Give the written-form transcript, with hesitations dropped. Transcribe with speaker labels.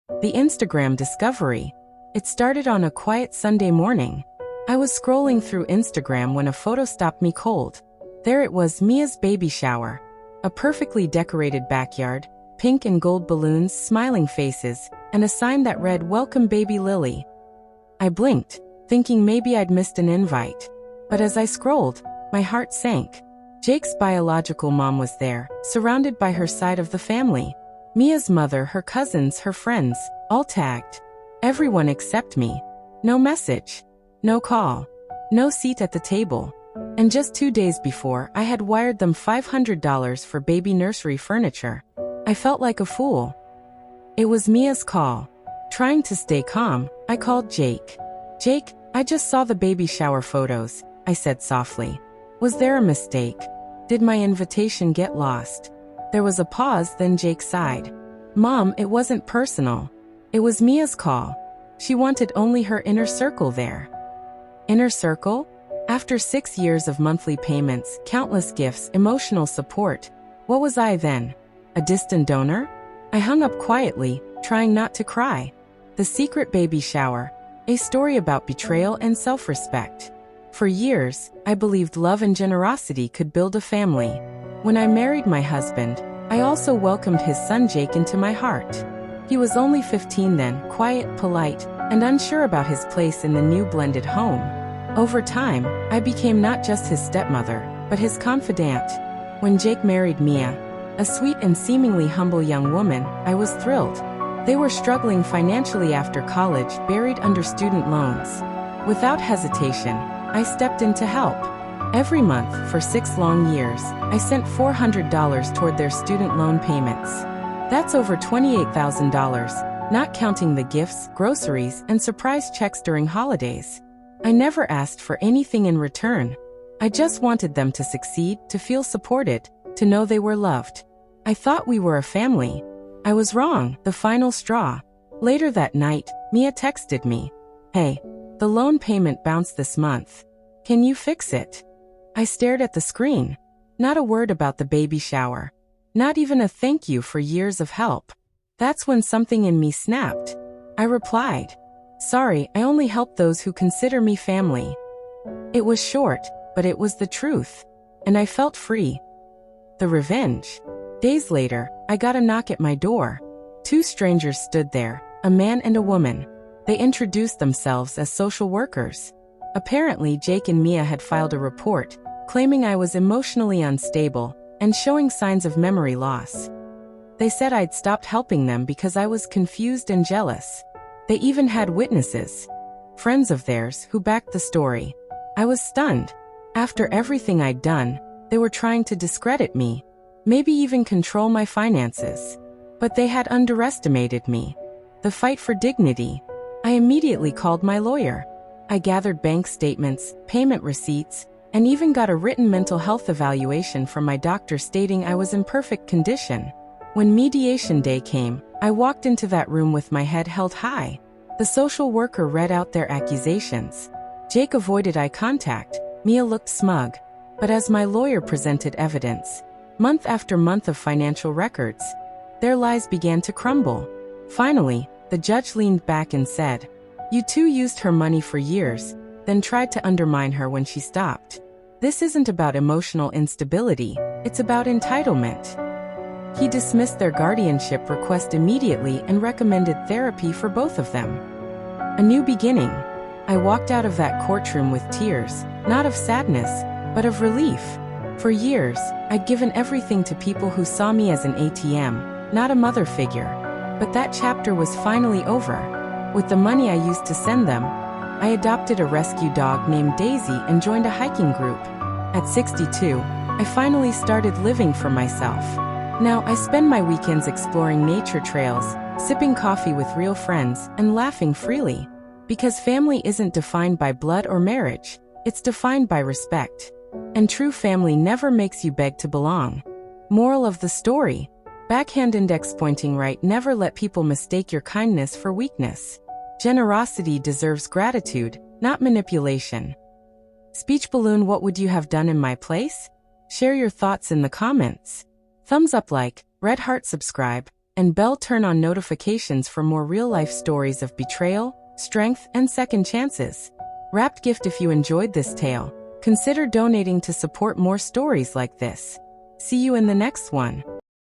Speaker 1: The Instagram discovery. It started on a quiet Sunday morning. I was scrolling through Instagram when a photo stopped me cold. There it was, Mia's baby shower. A perfectly decorated backyard, pink and gold balloons, smiling faces, and a sign that read, "Welcome baby Lily." I blinked, thinking maybe I'd missed an invite. But as I scrolled, my heart sank. Jake's biological mom was there, surrounded by her side of the family. Mia's mother, her cousins, her friends, all tagged. Everyone except me. No message. No call. No seat at the table. And just 2 days before, I had wired them $500 for baby nursery furniture. I felt like a fool. It was Mia's call. Trying to stay calm, I called Jake. "Jake, I just saw the baby shower photos," I said softly. "Was there a mistake? Did my invitation get lost?" There was a pause, then Jake sighed. "Mom, it wasn't personal. It was Mia's call. She wanted only her inner circle there." Inner circle? After 6 years of monthly payments, countless gifts, emotional support, what was I then? A distant donor? I hung up quietly, trying not to cry. The secret baby shower. A story about betrayal and self-respect. For years, I believed love and generosity could build a family. When I married my husband, I also welcomed his son Jake into my heart. He was only 15 then, quiet, polite, and unsure about his place in the new blended home. Over time, I became not just his stepmother, but his confidant. When Jake married Mia, a sweet and seemingly humble young woman, I was thrilled. They were struggling financially after college, buried under student loans. Without hesitation, I stepped in to help. Every month, for 6 long years, I sent $400 toward their student loan payments. That's over $28,000, not counting the gifts, groceries, and surprise checks during holidays. I never asked for anything in return. I just wanted them to succeed, to feel supported, to know they were loved. I thought we were a family. I was wrong, the final straw. Later that night, Mia texted me. "Hey, the loan payment bounced this month. Can you fix it?" I stared at the screen. Not a word about the baby shower. Not even a thank you for years of help. That's when something in me snapped. I replied, "Sorry, I only help those who consider me family." It was short, but it was the truth. And I felt free. The revenge. Days later, I got a knock at my door. 2 strangers stood there, a man and a woman. They introduced themselves as social workers. Apparently, Jake and Mia had filed a report, claiming I was emotionally unstable and showing signs of memory loss. They said I'd stopped helping them because I was confused and jealous. They even had witnesses, friends of theirs, who backed the story. I was stunned. After everything I'd done, they were trying to discredit me, maybe even control my finances. But they had underestimated me. The fight for dignity. I immediately called my lawyer. I gathered bank statements, payment receipts, and even got a written mental health evaluation from my doctor stating I was in perfect condition. When mediation day came, I walked into that room with my head held high. The social worker read out their accusations. Jake avoided eye contact. Mia looked smug. But as my lawyer presented evidence, month after month of financial records, their lies began to crumble. Finally, the judge leaned back and said, "You two used her money for years, then tried to undermine her when she stopped. This isn't about emotional instability, it's about entitlement." He dismissed their guardianship request immediately and recommended therapy for both of them. A new beginning. I walked out of that courtroom with tears, not of sadness, but of relief. For years, I'd given everything to people who saw me as an ATM, not a mother figure. But that chapter was finally over. With the money I used to send them, I adopted a rescue dog named Daisy and joined a hiking group. At 62, I finally started living for myself. Now I spend my weekends exploring nature trails, sipping coffee with real friends, and laughing freely. Because family isn't defined by blood or marriage, it's defined by respect. And true family never makes you beg to belong. Moral of the story. Backhand index pointing right. Never let people mistake your kindness for weakness. Generosity deserves gratitude, not manipulation. Speech balloon. What would you have done in my place? Share your thoughts in the comments. Thumbs up, like, red heart, subscribe. and bell turn on notifications for more real-life stories of betrayal, strength, and second chances. Wrapped gift. If you enjoyed this tale, consider donating to support more stories like this. See you in the next one.